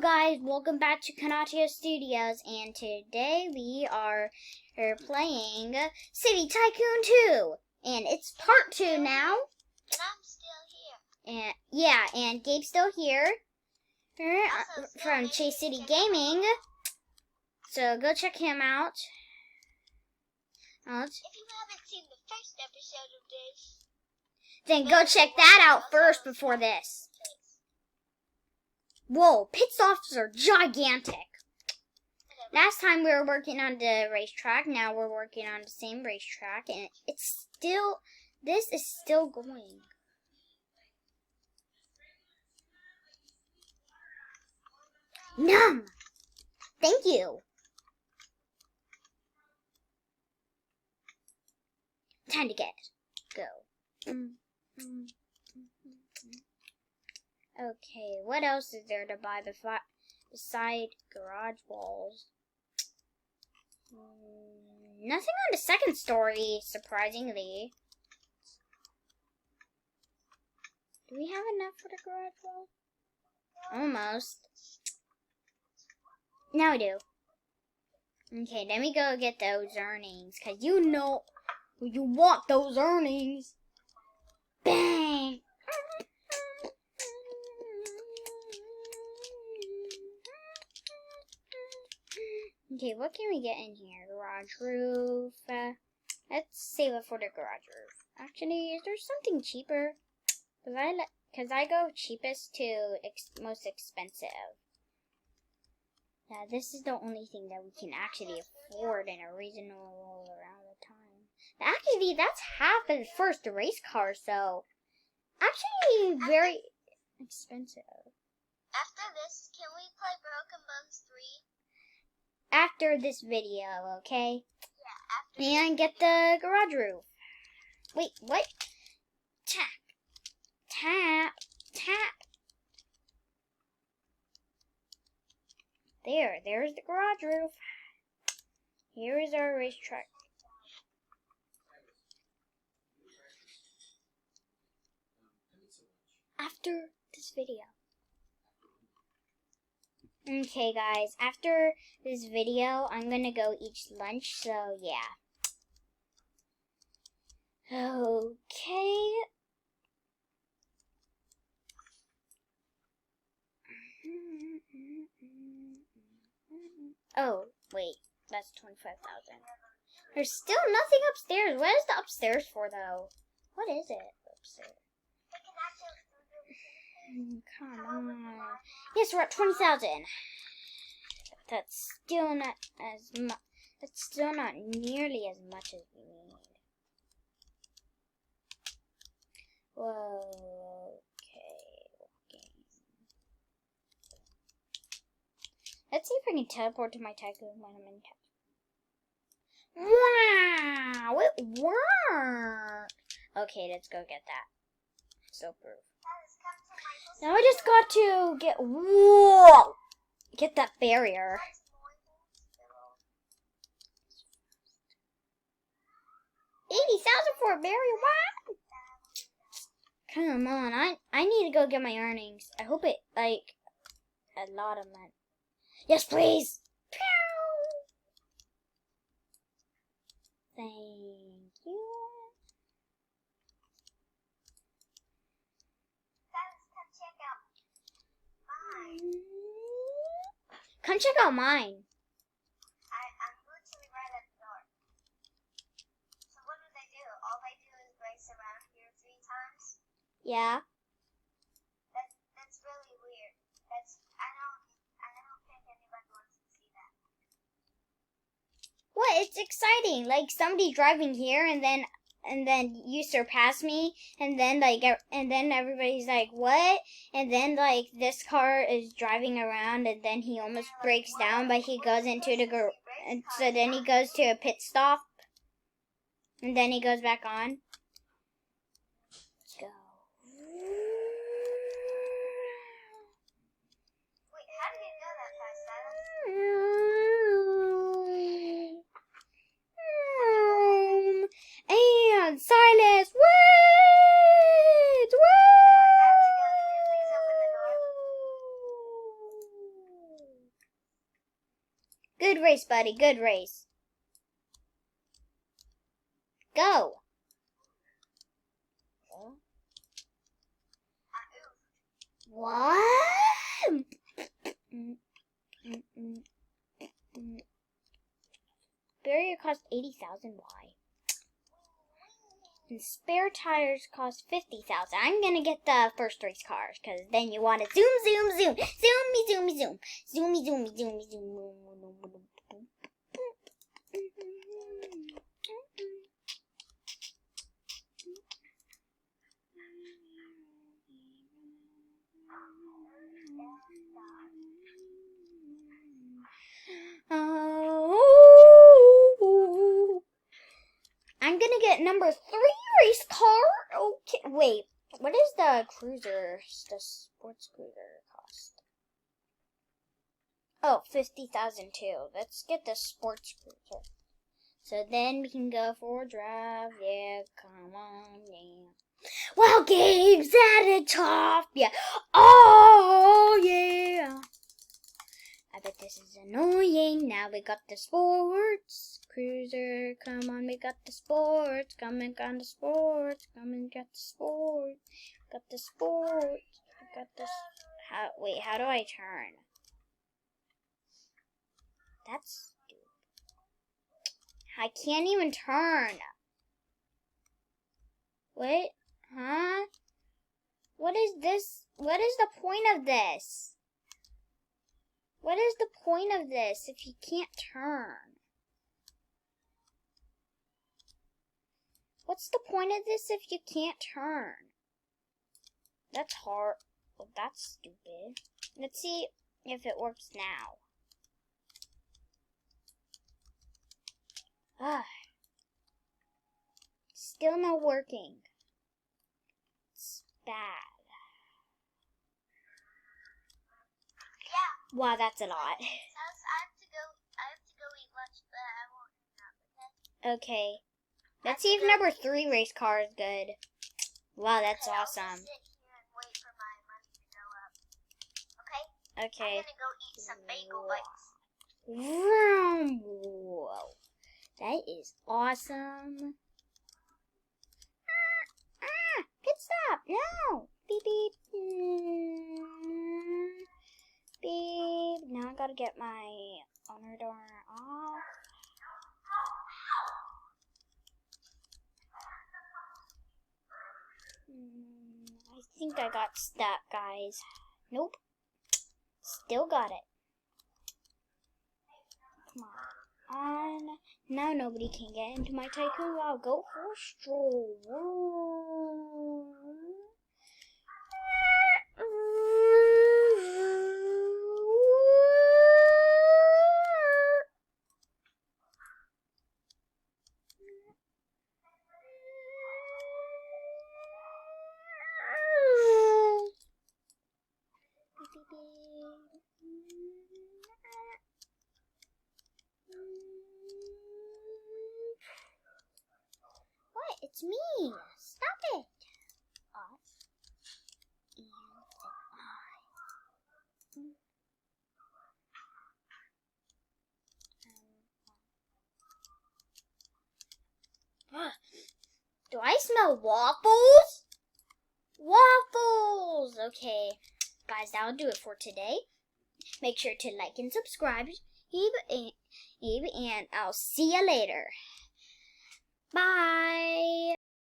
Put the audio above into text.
guys, welcome back to Kanatio Studios, and today we are playing City Tycoon 2, and it's part 2 now. And I'm still here. And yeah, and Gabe's still here from Chase City Gaming, so go check him out. If you haven't seen the first episode of this, then go check that out first before this. Whoa, pit stops are gigantic. Last time we were working on the racetrack, now we're working on the same racetrack, and this is still going. Numb! Thank you. Time to get go. Okay, what else is there to buy beside garage walls? Nothing on the second story, surprisingly. Do we have enough for the garage wall? Almost. Now we do. Okay, let me go get those earnings, because you know you want those earnings. Bang! Okay, what can we get in here? Garage roof. Let's save it for the garage roof. Actually, is there something cheaper? Cause I go cheapest to most expensive. Yeah, this is the only thing that we can actually afford in a reasonable amount of time. Actually, that's half of the first race car, so actually very expensive. After this, can we play Broken Bones 3? After this video, okay? Yeah, after. And get the garage roof. Wait, what? Tap. Tap. Tap. There's the garage roof. Here is our racetrack. After this video. Okay, guys, after this video, I'm gonna go eat lunch, so yeah. Okay. Oh, wait, that's 25,000. There's still nothing upstairs. What is the upstairs for, though? What is it upstairs? Come on. Yes, we're at 20,000. That's still not as much. That's still not nearly as much as we need. Whoa. Okay. Let's see if I can teleport to my Tycoon when I'm in Wow! It worked! Okay, let's go get that. So proof. Now I just got to get that barrier. 80,000 for a barrier? What? Come on, I need to go get my earnings. I hope it a lot of money. Yes, please. Pew! Thank you. Come check out mine. I'm literally right at the door. So what do they do? All they do is race around here 3 times? Yeah. That's really weird. I don't think anybody wants to see that. What? It's exciting. Like somebody driving here and then you surpass me, and then everybody's like, what? And then this car is driving around, and then he almost breaks down, but he goes into the and so then he goes to a pit stop, and then he goes back on. Let's go. Wait, how did you go that fast, And Silas, wait! Wait! Good race, buddy. Good race. Go. What? Barrier cost 80,000. Why? And spare tires cost 50,000. I'm gonna get the first race cars, cause then you want to zoom, zoom, zoom, zoomy, zoomy, zoom, zoomy, zoomy, zoomy, zoom. Oh, I'm gonna get number 3 race car. Okay, wait. What is the cruiser? The sports cruiser cost? Oh, 50,000 too. Let's get the sports cruiser. So then we can go for a drive. Yeah, come on, yeah. Wow, Gabe's at the top. Yeah. Oh, yeah. I bet this is annoying. Now we got the sports cruiser. Come on, we got the sports. Come and got the sports. Come and get the sports. Got the sports. Got this. Wait, how do I turn? That's stupid. I can't even turn. What? Huh? What is this? What is the point of this? What is the point of this if you can't turn? What's the point of this if you can't turn? That's hard. Well, that's stupid. Let's see if it works now. Ah. Still not working. It's bad. Yeah. Wow, that's a lot. I have to go eat lunch, but I won't hang up, okay? Okay. Let's see if number 3 race car is good. Wow, that's Okay, awesome. I'll just sit here and wait for my money to go up. Okay? Okay. I'm gonna go eat some bagel bites. Whoa. That is awesome. Pit stop. No. Beep, beep. Beep. Now I gotta get my owner door off. I think I got stuck, guys. Nope. Still got it. Come on. Now nobody can get into my Tycoon. I'll go for a stroll. What? It's me. Stop it. Off. And I. Do I smell waffles? Waffles! Okay. Guys, that'll do it for today. Make sure to like and subscribe. And I'll see you later.